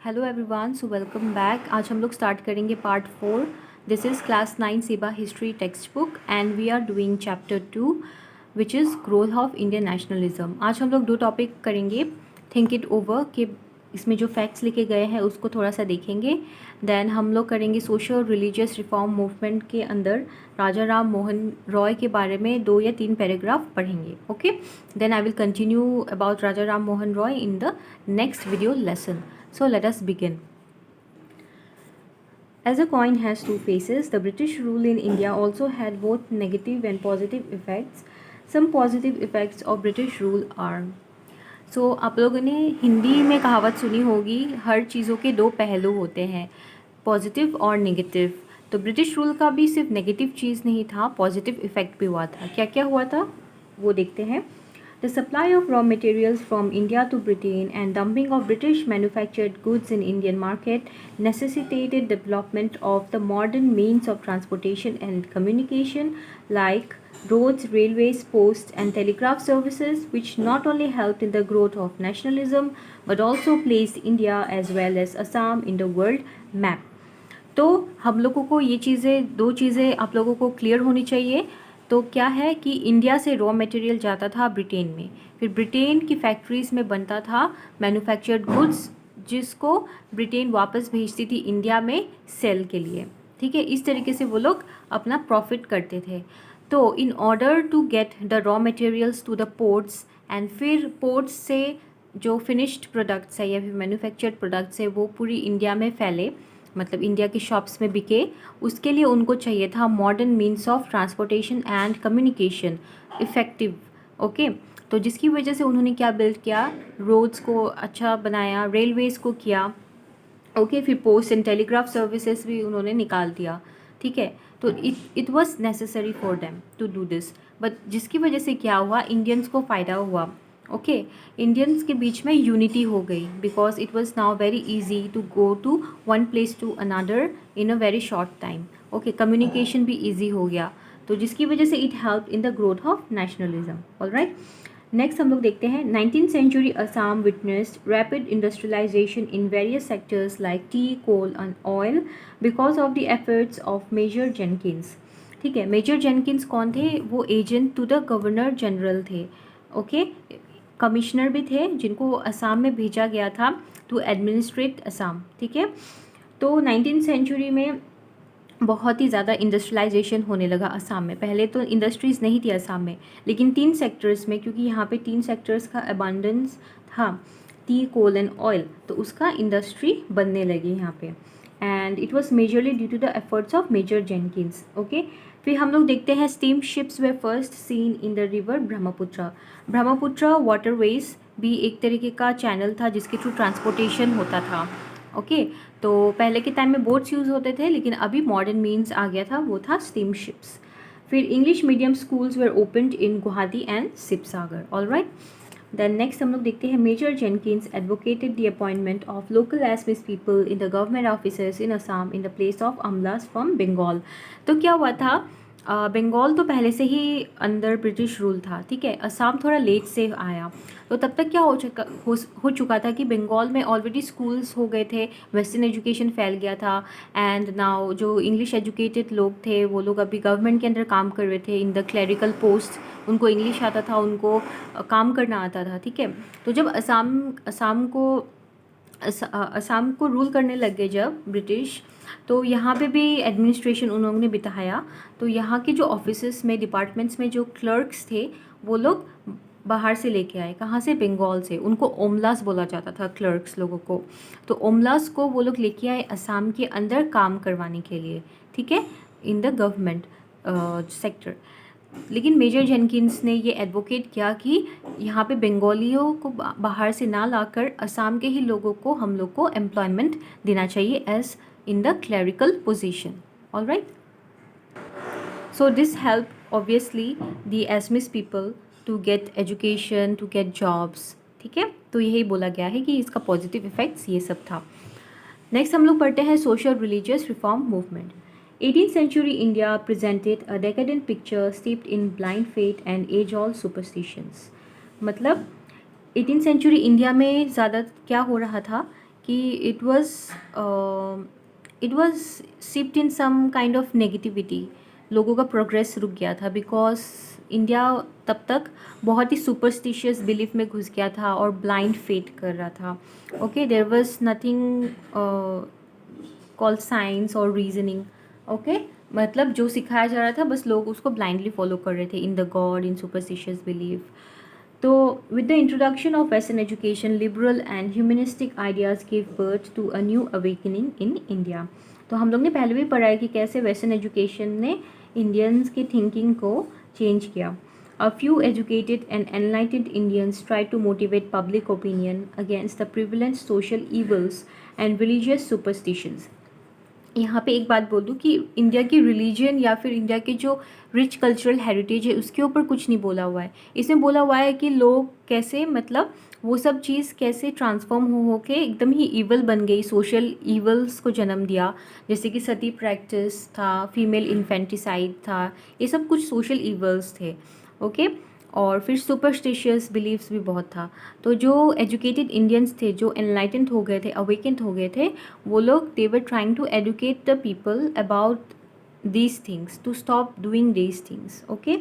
Hello everyone, so welcome back. आज हम लोग स्टार्ट करेंगे पार्ट 4। दिस इज़ क्लास 9 सेबा history text book and we are doing chapter 2 which is growth of Indian nationalism. आज हम लोग दो टॉपिक करेंगे। थिंक इट ओवर कि इसमें जो फैक्ट्स लिखे गए हैं उसको थोड़ा सा देखेंगे। देन हम लोग करेंगे सोशल रिलीजियस रिफॉर्म मूवमेंट के अंदर राजा राम मोहन रॉय के बारे में 2 या 3 पैराग्राफ पढ़ेंगे। Okay, then I will continue about Raja Ram Mohan Roy in the next video lesson. So let us begin. As a coin has two faces, the British rule in India also had both negative and positive effects. Some positive effects of British rule are. So आप लोगों ने हिंदी में कहावत सुनी होगी, हर चीज़ों के दो पहलू होते हैं, पॉजिटिव और नेगेटिव। तो ब्रिटिश रूल का भी सिर्फ नेगेटिव चीज़ नहीं था, पॉजिटिव इफ़ेक्ट भी हुआ था। क्या क्या हुआ था वो देखते हैं. The supply of raw materials from India to Britain and dumping of British manufactured goods in Indian market necessitated development of the modern means of transportation and communication like roads, railways, posts and telegraph services, which not only helped in the growth of nationalism but also placed India as well as Assam in the world map. तो हम लोगों को ये चीज़ें, दो चीज़ें आप लोगों को क्लियर होनी चाहिए. तो क्या है कि इंडिया से रॉ मटेरियल जाता था ब्रिटेन में, फिर ब्रिटेन की फैक्ट्रीज़ में बनता था मैन्युफैक्चर्ड गुड्स, जिसको ब्रिटेन वापस भेजती थी इंडिया में सेल के लिए. ठीक है, इस तरीके से वो लोग अपना प्रॉफिट करते थे. तो in order to get the raw materials to the ports and फिर पोर्ट्स से जो फिनिश्ड प्रोडक्ट्स है या फिर मैन्युफैक्चर्ड प्रोडक्ट्स है वो पूरी इंडिया में फैले, मतलब इंडिया की शॉप्स में बिके, उसके लिए उनको चाहिए था modern means of transportation and communication effective. Okay, तो जिसकी वजह से उन्होंने क्या बिल्ड किया, रोड्स को अच्छा बनाया, रेलवेज़ को किया. ओके, फिर पोस्ट एंड टेलीग्राफ सर्विसेज भी उन्होंने निकाल दिया. ठीक है, तो it was necessary for them to do this. But जिसकी वजह से क्या हुआ, इंडियंस को फ़ायदा हुआ. ओके, इंडियंस के बीच में यूनिटी हो गई because it was now very easy to go to one place to another in a very short time. Okay, communication भी ईजी हो गया, तो जिसकी वजह से it help in the growth of nationalism. Alright, next हम लोग देखते हैं 19th century Assam witnessed rapid industrialization in various sectors like tea, coal and oil because of the efforts of Major Jenkins. ठीक है, मेजर जेनकिंस कौन थे, वो agent to the governor general थे. ओके, कमिश्नर भी थे जिनको असम में भेजा गया था टू एडमिनिस्ट्रेट असम. ठीक है, तो 19th सेंचुरी में बहुत ही ज़्यादा इंडस्ट्रियलाइजेशन होने लगा असम में. पहले तो इंडस्ट्रीज़ नहीं थी असम में, लेकिन 3 सेक्टर्स में, क्योंकि यहाँ पे 3 सेक्टर्स का अबांडेंस था, टी, कोल एंड ऑयल, तो उसका इंडस्ट्री बनने लगी यहाँ पे. And it was majorly due to the efforts of major Jenkins. Okay, फिर हम लोग देखते हैं steam ships were first seen in the river Brahmaputra. Brahmaputra waterways भी एक तरीके का चैनल था जिसके थ्रू ट्रांसपोर्टेशन होता था. ओके, तो पहले के टाइम में बोट्स यूज़ होते थे, लेकिन अभी मॉडर्न मीन्स आ गया था, वो था स्टीम शिप्स. फिर English medium schools were opened in Guwahati and Sivasagar. Alright, then next हम लोग देखते हैं major Jenkins advocated the appointment of local Assamese people in the government officers in Assam in the place of amlas from Bengal. तो क्या हुआ था, बंगाल तो पहले से ही अंडर ब्रिटिश रूल था. ठीक है, असम थोड़ा लेट से आया, तो तब तक क्या हो चुका था कि बंगाल में ऑलरेडी स्कूल्स हो गए थे, वेस्टर्न एजुकेशन फैल गया था. एंड नाउ जो इंग्लिश एजुकेटेड लोग थे वो लोग अभी गवर्नमेंट के अंदर काम कर रहे थे इन द क्लरिकल पोस्ट, उनको इंग्लिश आता था, उनको काम करना आता था. ठीक है, तो जब असम को रूल करने लग गए जब ब्रिटिश, तो यहाँ पे भी एडमिनिस्ट्रेशन उन्होंने बिताया. तो यहाँ के जो ऑफिसेस में, डिपार्टमेंट्स में जो क्लर्क्स थे वो लोग बाहर से लेके आए. कहाँ से, बंगाल से. उनको ओमलास बोला जाता था क्लर्क्स लोगों को. तो ओमलास को वो लोग लेके आए असम के अंदर काम करवाने के लिए. ठीक है, इन द गवर्नमेंट सेक्टर. लेकिन मेजर जेनकिंस ने ये एडवोकेट किया कि यहाँ पे बंगालियों को बाहर से ना लाकर असम के ही लोगों को, हम लोग को एम्प्लॉयमेंट देना चाहिए as in the clerical position. All right, so this helped obviously the Assamese people to get education, to get jobs. ठीक है, तो यही बोला गया है कि इसका पॉजिटिव इफेक्ट्स ये सब था. नेक्स्ट हम लोग पढ़ते हैं social religious reform movement. 18th century India presented a decadent picture steeped in blind faith and age-old superstitions. मतलब 18th century इंडिया में ज़्यादा क्या हो रहा था कि it was sipped in some kind of negativity. लोगों का प्रोग्रेस रुक गया था बिकॉज इंडिया तब तक बहुत ही सुपरस्टिशियस बिलीफ में घुस गया था और ब्लाइंड फेथ कर रहा था. Okay, there was nothing called science और रीजनिंग. ओके, मतलब जो सिखाया जा रहा था बस लोग उसको ब्लाइंडली फॉलो कर रहे थे in the God, in superstitious belief. तो with the introduction of Western education, liberal and humanistic ideas gave birth to a new awakening in India. तो हम लोग ने पहले भी पढ़ा है कि कैसे वेस्टर्न एजुकेशन ने इंडियंस की थिंकिंग को चेंज किया. A few educated and enlightened Indians tried to motivate public opinion against the prevalent social evils and religious superstitions. यहाँ पे एक बात बोल दूँ कि इंडिया की रिलीजन या फिर इंडिया के जो रिच कल्चरल हेरिटेज है उसके ऊपर कुछ नहीं बोला हुआ है. इसमें बोला हुआ है कि लोग कैसे, मतलब वो सब चीज़ कैसे ट्रांसफॉर्म हो के एकदम ही ईवल बन गई, सोशल ईवल्स को जन्म दिया. जैसे कि सती प्रैक्टिस था, फीमेल इन्फेंटिसाइड था, ये सब कुछ सोशल ईवल्स थे. ओके, और फिर सुपरस्टिशियस बिलीव्स भी बहुत था. तो जो एजुकेटेड इंडियंस थे, जो एनलाइटेंड हो गए थे, अवेकेंड हो गए थे, वो लोग they were trying to educate the people about these things to stop doing these things. Okay,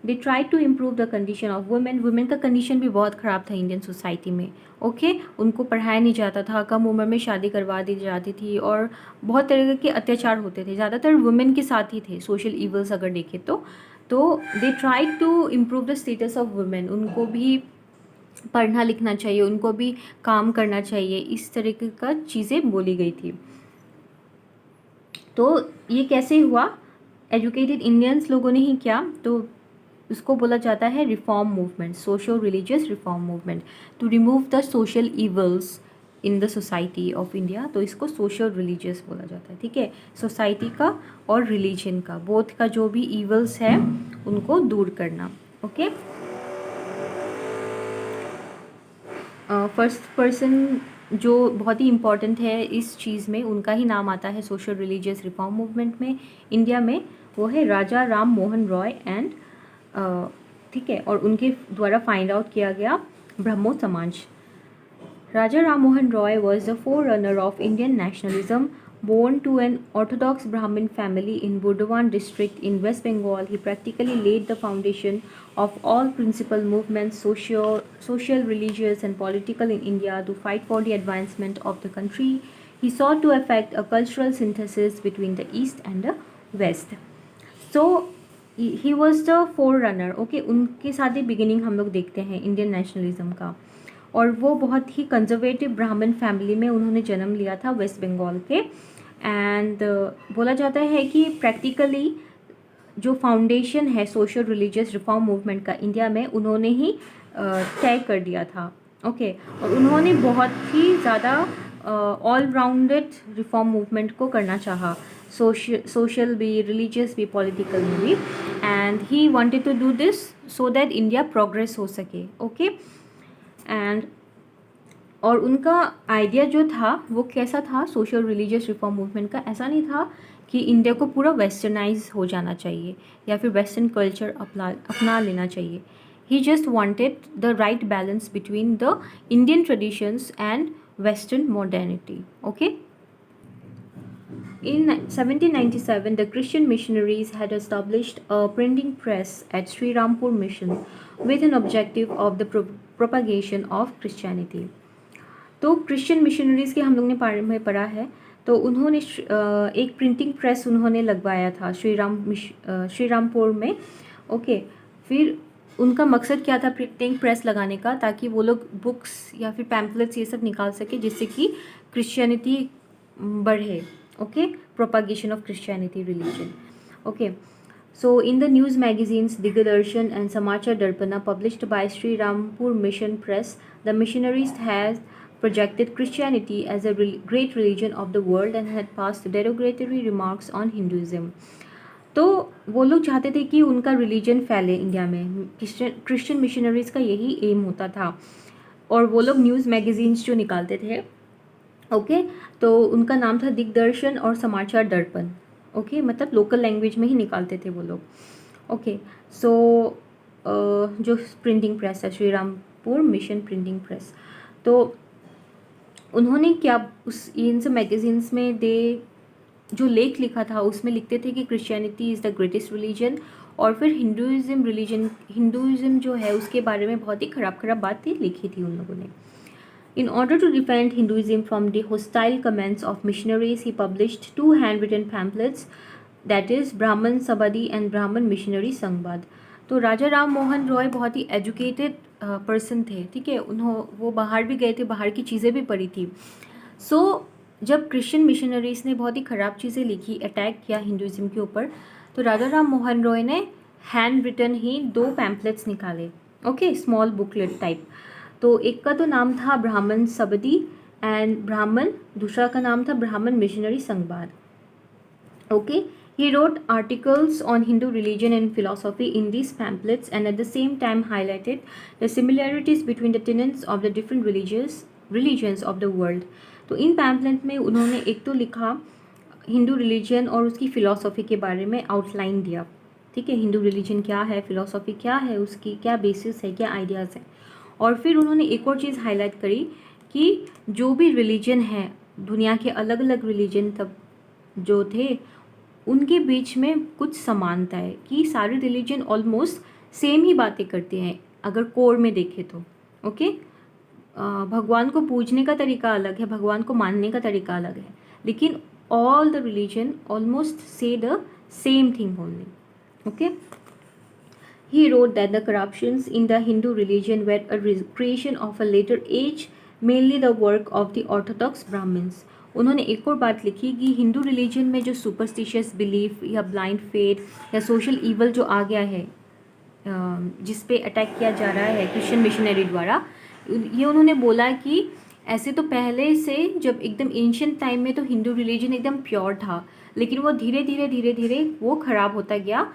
they tried to improve the condition of women का कंडीशन भी बहुत ख़राब था इंडियन सोसाइटी में. ओके, उनको पढ़ाया नहीं जाता था, कम उम्र में शादी करवा दी जाती थी और बहुत तरह के अत्याचार होते थे. ज़्यादातर वुमेन के साथ ही थे सोशल ईवल्स अगर देखें तो they tried to improve the status of women. उनको भी पढ़ना लिखना चाहिए, उनको भी काम करना चाहिए, इस तरीके का चीज़ें बोली गई थी. तो ये कैसे हुआ? एजुकेटेड इंडियंस लोगों ने ही किया. तो उसको बोला जाता है reform movement, social religious reform movement, to remove the social evils in the society of India. तो इसको सोशल रिलीजियस बोला जाता है. ठीक है, सोसाइटी का और रिलीजन का, बोथ का जो भी इवल्स है उनको दूर करना. ओके, फर्स्ट पर्सन जो बहुत ही इम्पॉर्टेंट है इस चीज़ में, उनका ही नाम आता है सोशल रिलीजियस रिफॉर्म मूवमेंट में इंडिया में. वो है राजा राम मोहन रॉय एंड, ठीक है, और उनके द्वारा फाइंड आउट किया गया ब्रह्मो समाज. Raja Ram Mohan Roy was the forerunner of Indian nationalism. Born to an orthodox Brahmin family in Burdwan district in West Bengal, he practically laid the foundation of all principal movements, social, religious, and political in India to fight for the advancement of the country. He sought to effect a cultural synthesis between the East and the West. So, he was the forerunner. Okay, उनके साथ ही beginning हम लोग देखते हैं Indian nationalism का. और वो बहुत ही कंजर्वेटिव ब्राह्मण फैमिली में उन्होंने जन्म लिया था वेस्ट बंगाल के. एंड बोला जाता है कि प्रैक्टिकली जो फाउंडेशन है सोशल रिलीजियस रिफॉर्म मूवमेंट का इंडिया में, उन्होंने ही तय कर दिया था. ओके, और उन्होंने बहुत ही ज़्यादा ऑल राउंडेड रिफॉर्म मूवमेंट को करना चाहा, सोशल भी, रिलीजियस भी, पॉलिटिकल में भी. And he wanted to do this so that India progress हो सके. ओके, एंड और उनका आइडिया जो था वो कैसा था सोशल रिलीजियस रिफॉर्म मूवमेंट का? ऐसा नहीं था कि इंडिया को पूरा वेस्टर्नाइज हो जाना चाहिए या फिर वेस्टर्न कल्चर अपना लेना चाहिए. He just wanted the right balance between the Indian traditions and western modernity. Okay, In 1797, the Christian missionaries had established a printing press at Sri Rampur Mission with an objective of the propagation of Christianity. तो Christian missionaries के हम लोग ने बारे में पढ़ा है. तो उन्होंने एक प्रिंटिंग प्रेस उन्होंने लगवाया था श्री रामपुर में. ओके, फिर उनका मकसद क्या था प्रिंटिंग प्रेस लगाने का? ताकि वो लोग बुक्स या फिर पैम्पलेट्स ये सब निकाल सके जिससे कि क्रिश्चियनिटी बढ़े. Okay, propagation of Christianity religion. Okay, so in the news magazines Digdarshan and Samachar Darpana published by Sri Rampur Mission Press, the missionaries had projected Christianity as a great religion of the world and had passed derogatory remarks on Hinduism. तो वो लोग चाहते थे कि उनका religion फैले India में. Christian missionaries का यही एम होता था. और वो लोग न्यूज़ मैगजीन्स जो निकालते थे, ओके, तो उनका नाम था दिग्दर्शन और समाचार दर्पण. ओके, मतलब लोकल लैंग्वेज में ही निकालते थे वो लोग. ओके, सो जो प्रिंटिंग प्रेस है Shri Rampur mission printing press, तो उन्होंने क्या उस इन सब मैगजीन्स में दे जो लेख लिखा था उसमें लिखते थे कि Christianity is the greatest religion, और फिर हिंदुज़म जो है उसके बारे में बहुत ही ख़राब ख़राब बातें लिखी थी उन लोगों ने. In order to defend Hinduism from the hostile comments of missionaries, he published 2 handwritten pamphlets, that is Brahman Sabadi and Brahman Missionary Sangbad. तो राजा राम मोहन रॉय बहुत ही एजुकेटेड पर्सन थे, ठीक है. वो बाहर भी गए थे, बाहर की चीज़ें भी पढ़ी थी. जब क्रिश्चियन मिशनरीज़ ने बहुत ही ख़राब चीज़ें लिखी, अटैक किया हिंदुज़म के ऊपर, तो राजा राम मोहन रॉय ने हैंड रिटन ही 2 पैम्पलेट्स निकाले, ओके, स्मॉल बुकलेट टाइप. तो एक का तो नाम था ब्राह्मण सबदी एंड ब्राह्मण, दूसरा का नाम था Brahman missionary Sangbad. Okay, he wrote articles on Hindu religion and philosophy in these pamphlets, and at the same time highlighted the similarities between the tenets of the different religions of the world. तो इन pamphlet में उन्होंने एक तो लिखा Hindu religion और उसकी philosophy के बारे में आउटलाइन दिया, ठीक है. हिंदू रिलीजन क्या है, फ़िलासफ़ी क्या है, उसकी क्या बेसिस है, क्या आइडियाज़ हैं. और फिर उन्होंने एक और चीज़ हाईलाइट करी कि जो भी रिलीजन है, दुनिया के अलग अलग रिलीजन तब जो थे उनके बीच में कुछ समानता है, कि सारे रिलीजन ऑलमोस्ट सेम ही बातें करते हैं अगर कोर में देखें तो. ओके, भगवान को पूजने का तरीका अलग है, भगवान को मानने का तरीका अलग है, लेकिन ऑल द रिलीजन ऑलमोस्ट से the same thing only. Okay, he wrote that the corruptions in the Hindu religion were a creation of a later age, mainly the work of the orthodox Brahmins. उन्होंने एक और बात लिखी कि Hindu religion में जो superstitious belief या blind faith या सोशल ईवल जो आ गया है, जिस पे अटैक किया जा रहा है क्रिश्चियन मिशनरी द्वारा, ये उन्होंने बोला कि ऐसे तो पहले से जब एकदम एंशियंट टाइम में तो हिंदू रिलीजन एकदम प्योर था, लेकिन वो धीरे धीरे वो ख़राब होता गया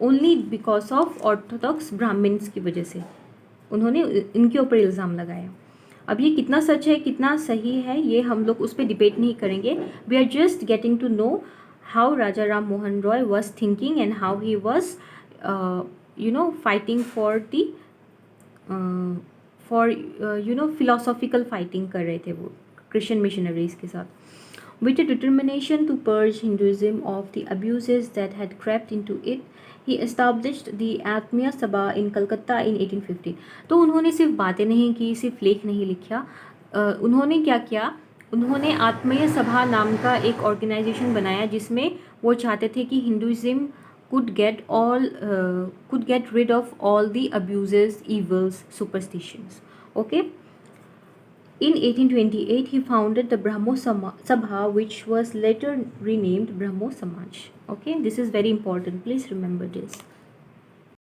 only because of orthodox Brahmins की वजह से. उन्होंने इनके ऊपर इल्ज़ाम लगाया. अब ये कितना सच है, कितना सही है, ये हम लोग उस पर डिबेट नहीं करेंगे. We are just getting to know how Raja Ram Mohan Roy was thinking and how he was fighting for philosophical fighting कर रहे थे वो क्रिश्चियन मिशनरीज़ के साथ. With a determination to purge Hinduism of the abuses that had crept into it, he established the Atmiya Sabha in Calcutta in 1815. तो उन्होंने सिर्फ बातें नहीं की, सिर्फ लेख नहीं लिखा, उन्होंने क्या किया, उन्होंने आत्मीय सभा नाम का एक ऑर्गेनाइजेशन बनाया जिसमें वो चाहते थे कि Hinduism could get rid of all the abuses, evils, superstitions. Okay. In 1828, he founded the Brahmo Sabha, which was later renamed Brahmo Samaj. Okay, this is very important. Please remember this.